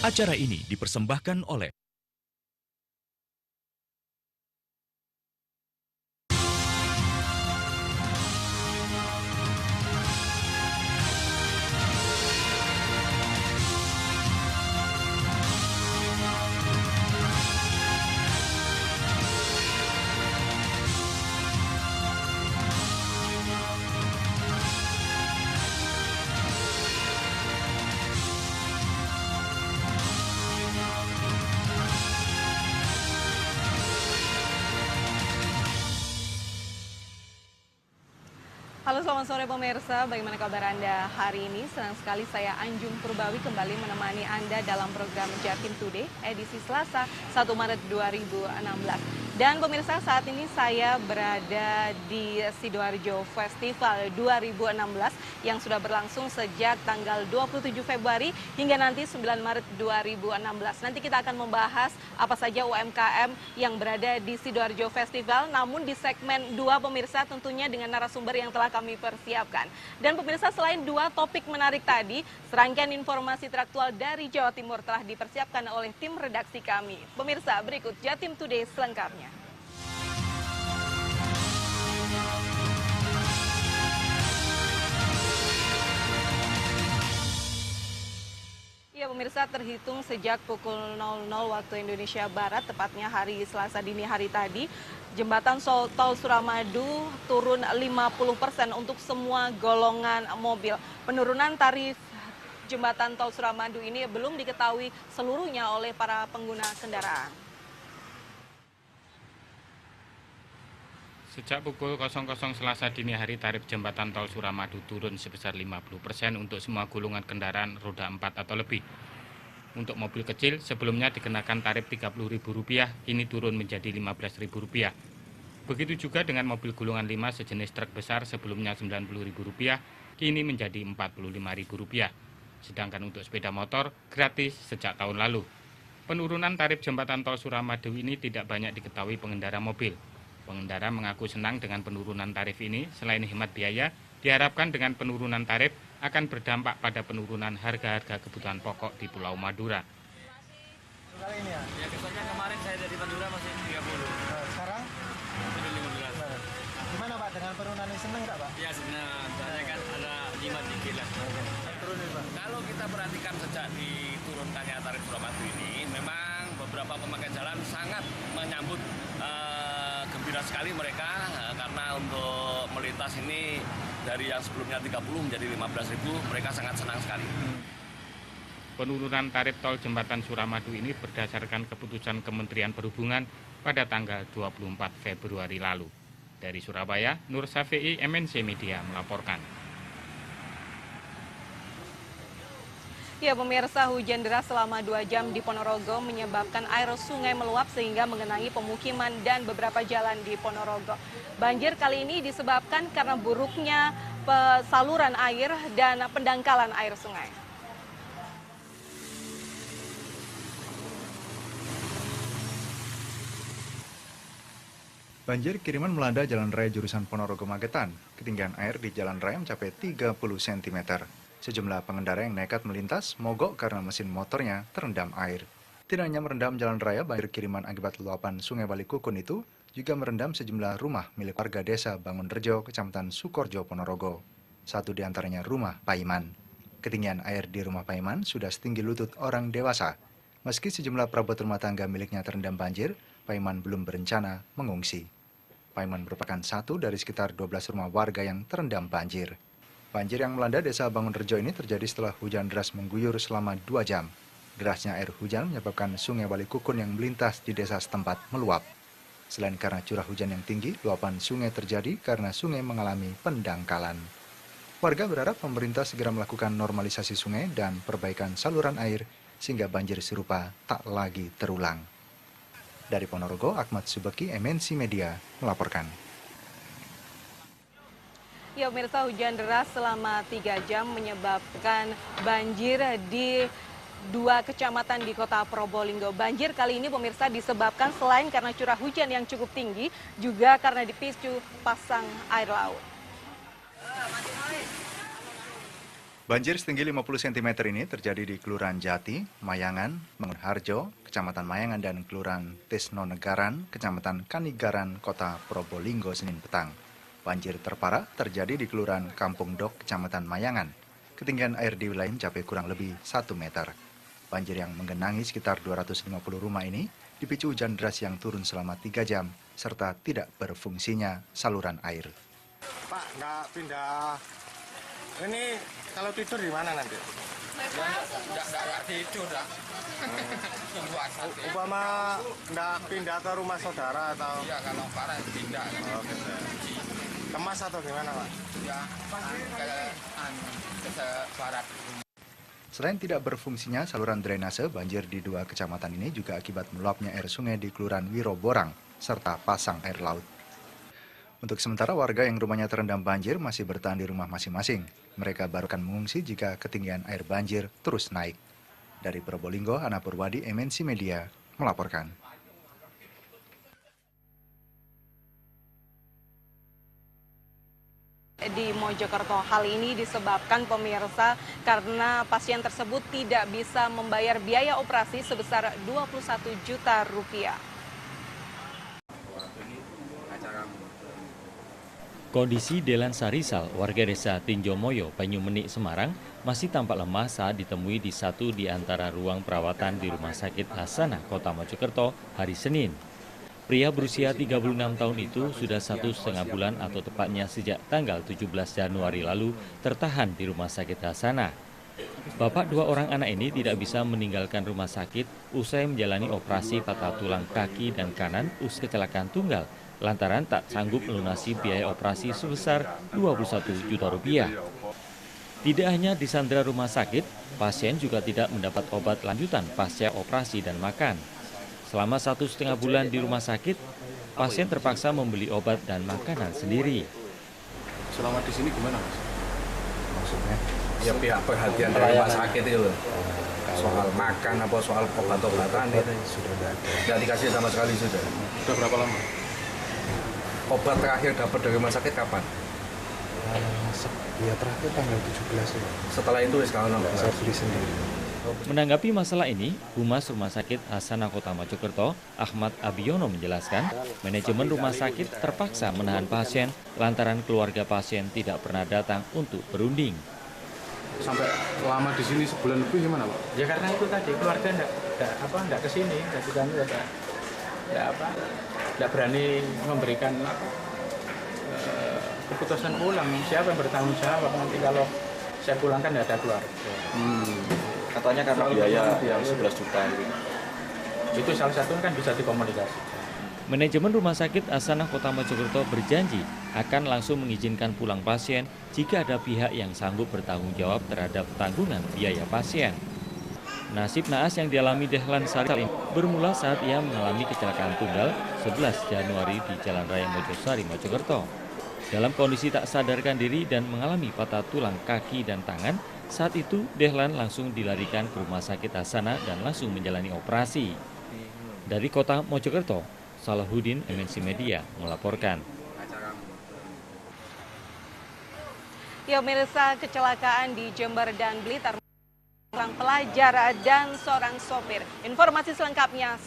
Acara ini dipersembahkan oleh Halo, selamat sore pemirsa. Bagaimana kabar Anda hari ini? Senang sekali saya Anjung Purbawi kembali menemani Anda dalam program Jatim Today edisi Selasa 1 Maret 2016. Dan pemirsa, saat ini saya berada di Sidoarjo Festival 2016 yang sudah berlangsung sejak tanggal 27 Februari hingga nanti 9 Maret 2016. Nanti kita akan membahas apa saja UMKM yang berada di Sidoarjo Festival, namun di segmen 2 pemirsa tentunya dengan narasumber yang telah kami persiapkan. Dan pemirsa, selain dua topik menarik tadi, serangkaian informasi teraktual dari Jawa Timur telah dipersiapkan oleh tim redaksi kami. Pemirsa, berikut Jatim Today selengkapnya. Ya pemirsa, terhitung sejak pukul 00 waktu Indonesia Barat, tepatnya hari Selasa dini hari tadi, jembatan tol Suramadu turun 50% untuk semua golongan mobil. Penurunan tarif jembatan tol Suramadu ini belum diketahui seluruhnya oleh para pengguna kendaraan. Sejak pukul 00 Selasa dini hari, tarif jembatan tol Suramadu turun sebesar 50% untuk semua golongan kendaraan roda 4 atau lebih. Untuk mobil kecil, sebelumnya dikenakan tarif Rp30.000, kini turun menjadi Rp15.000. Begitu juga dengan mobil golongan 5 sejenis truk besar, sebelumnya Rp90.000, kini menjadi Rp45.000. Sedangkan untuk sepeda motor, gratis sejak tahun lalu. Penurunan tarif jembatan tol Suramadu ini tidak banyak diketahui pengendara mobil. Pengendara mengaku senang dengan penurunan tarif ini. Selain hemat biaya, diharapkan dengan penurunan tarif akan berdampak pada penurunan harga-harga kebutuhan pokok di Pulau Madura. Kali ini ya? Ya, kesonya kemarin saya dari Madura masih 30. Sekarang? Sudah 15. Gimana Pak, dengan penurunan ini seneng nggak Pak? Ya senang, soalnya kan ada 5 dikit lah. Turun nih Pak? Kalau kita perhatikan sejak diturunkannya tarif Suramadu ini, memang beberapa pemakai jalan sangat menyambut gembira sekali mereka, karena untuk melintas ini dari yang sebelumnya 30 menjadi 15.000, mereka sangat senang sekali. Penurunan tarif tol jembatan Suramadu ini berdasarkan keputusan Kementerian Perhubungan pada tanggal 24 Februari lalu. Dari Surabaya, Nur Syafi'i, MNC Media melaporkan. Ya pemirsa, hujan deras selama 2 jam di Ponorogo menyebabkan air sungai meluap sehingga mengenangi pemukiman dan beberapa jalan di Ponorogo. Banjir kali ini disebabkan karena buruknya saluran air dan pendangkalan air sungai. Banjir kiriman melanda jalan raya jurusan Ponorogo-Magetan. Ketinggian air di jalan raya mencapai 30 cm. Sejumlah pengendara yang nekat melintas mogok karena mesin motornya terendam air. Tidak hanya merendam jalan raya, banjir kiriman akibat luapan Sungai Balikukun itu juga merendam sejumlah rumah milik warga desa Bangunrejo, Kecamatan Sukorjo, Ponorogo. Satu di antaranya rumah Paiman. Ketinggian air di rumah Paiman sudah setinggi lutut orang dewasa. Meski sejumlah perabot rumah tangga miliknya terendam banjir, Paiman belum berencana mengungsi. Paiman merupakan satu dari sekitar 12 rumah warga yang terendam banjir. Banjir yang melanda desa Bangunrejo ini terjadi setelah hujan deras mengguyur selama 2 jam. Derasnya air hujan menyebabkan Sungai Balikukun yang melintas di desa setempat meluap. Selain karena curah hujan yang tinggi, luapan sungai terjadi karena sungai mengalami pendangkalan. Warga berharap pemerintah segera melakukan normalisasi sungai dan perbaikan saluran air sehingga banjir serupa tak lagi terulang. Dari Ponorogo, Ahmad Subeki, MNC Media melaporkan. Ya pemirsa, hujan deras selama 3 jam menyebabkan banjir di 2 kecamatan di kota Probolinggo. Banjir kali ini pemirsa disebabkan selain karena curah hujan yang cukup tinggi, juga karena dipicu pasang air laut. Banjir setinggi 50 cm ini terjadi di Kelurahan Jati, Mayangan, Mangunharjo, Kecamatan Mayangan, dan Kelurahan Tisnonegaran, Kecamatan Kanigaran, Kota Probolinggo, Senin petang. Banjir terparah terjadi di Kelurahan Kampung Dok, Kecamatan Mayangan. Ketinggian air di wilayah mencapai kurang lebih 1 meter. Banjir yang menggenangi sekitar 250 rumah ini dipicu hujan deras yang turun selama 3 jam, serta tidak berfungsinya saluran air. Pak, nggak pindah. Ini kalau tidur di mana nanti? Nggak tidur dah. Umpama nggak pindah ke rumah saudara atau? Ya kalau parah pindah. Oh, gitu. Kemas atau gimana, Pak? Ya ke barat. Selain tidak berfungsinya saluran drainase, banjir di 2 kecamatan ini juga akibat meluapnya air sungai di Kelurahan Wiroborang, serta pasang air laut. Untuk sementara, warga yang rumahnya terendam banjir masih bertahan di rumah masing-masing. Mereka baru akan mengungsi jika ketinggian air banjir terus naik. Dari Probolinggo, Ana Purwadi, MNC Media, melaporkan. Di Mojokerto, hal ini disebabkan pemirsa karena pasien tersebut tidak bisa membayar biaya operasi sebesar 21 juta rupiah. Kondisi Delan Sarisal, warga desa Tinjomoyo, Banyumenik, Semarang, masih tampak lemah saat ditemui di satu di antara ruang perawatan di Rumah Sakit Hasanah, Kota Mojokerto, hari Senin. Pria berusia 36 tahun itu sudah 1,5 bulan atau tepatnya sejak tanggal 17 Januari lalu tertahan di Rumah Sakit Hasanah. Bapak 2 orang anak ini tidak bisa meninggalkan rumah sakit usai menjalani operasi patah tulang kaki dan kanan usai kecelakaan tunggal, lantaran tak sanggup melunasi biaya operasi sebesar 21 juta rupiah. Tidak hanya di sandera rumah sakit, pasien juga tidak mendapat obat lanjutan pasca operasi dan makan. Selama 1,5 bulan di rumah sakit, pasien terpaksa membeli obat dan makanan sendiri. Selama di sini gimana, Mas? Maksudnya? Ya pihak perhatian dari rumah sakit itu loh. Soal makan apa soal obat-obatan itu Sudah ada. tidak dikasih sama sekali sudah. Sudah berapa lama? Obat terakhir dapat dari rumah sakit kapan? Ya terakhir tanggal 17 ya. Setelah itu sekarang Saya beli sendiri. Menanggapi masalah ini, Humas Rumah Sakit Hasanah Kota Mojokerto, Ahmad Abiono menjelaskan, manajemen rumah sakit terpaksa menahan pasien lantaran keluarga pasien tidak pernah datang untuk berunding. Sampai lama di sini sebulan lebih gimana, Pak? Ya karena itu tadi keluarga enggak ke sini, jadi kami enggak berani memberikan keputusan pulang. Siapa yang bertanggung jawab nanti kalau saya pulang kan enggak ada keluarga. Katanya karena biaya 11 juta gitu. Itu salah satu kan bisa dikomunikasi. Manajemen Rumah Sakit Hasanah Kota Mojokerto berjanji akan langsung mengizinkan pulang pasien jika ada pihak yang sanggup bertanggung jawab terhadap tanggungan biaya pasien. Nasib naas yang dialami Dehlan Sarisal ini bermula saat ia mengalami kecelakaan tunggal 11 Januari di Jalan Raya Mojosari, Mojokerto. Dalam kondisi tak sadarkan diri dan mengalami patah tulang kaki dan tangan, saat itu Dehlan langsung dilarikan ke Rumah Sakit Hasanah dan langsung menjalani operasi. Dari Kota Mojokerto, Salahuddin, MNC Media, melaporkan. Ya pemirsa, kecelakaan di Jember dan Blitar, seorang pelajar dan seorang sopir. Informasi selengkapnya